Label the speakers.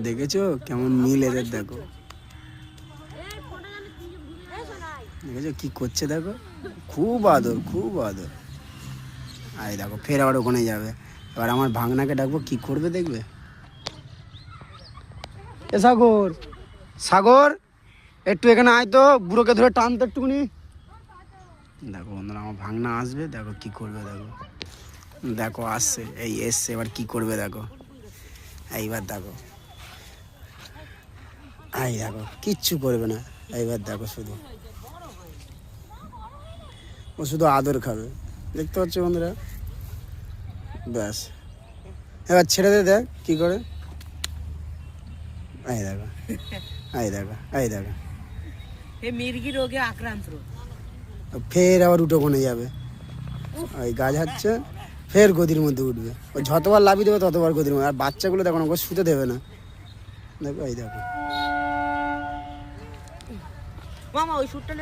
Speaker 1: দেখেছো কেমন মিল এদের, দেখো দেখেছো কি করছে, দেখো খুব আদর খুব আদর। আরে দেখো ফের আবার ওখানে যাবে। এবার আমার ভাগনাকে ডাকবো, কি করবে দেখবে। এ সাগর, সাগর একটু এখানে আয় তো, বুড়োকে ধরে টানতে একটুকুনি। দেখো বন্ধুরা আমার ভাগনা আসবে, দেখো কি করবে, দেখো দেখো আসছে, এই এসছে, এবার কি করবে দেখো। এইবার দেখো, এই দেখো কিচ্ছু করবে না। এইবার দেখো শুধু ও শুধু আদর খাবে, দেখতে পাচ্ছ বন্ধুরা। ব্যাস এবার ছেড়ে দে, দেখ কি করে। এই দেখো এই দেখো এই দেখো,
Speaker 2: মির্গি রোগে আক্রান্ত।
Speaker 1: ফের আবার উঠে কোনে যাবে, ওই গাছ হাঁটছে, ফের গদির মধ্যে উঠবে। ও যতবার লাফিয়ে দেবে ততবার গদির মধ্যে। আর বাচ্চাগুলো দেখো না, ওকে শুতে দেবে না, দেখো এই দেখো।
Speaker 2: মামা ওই সুটটা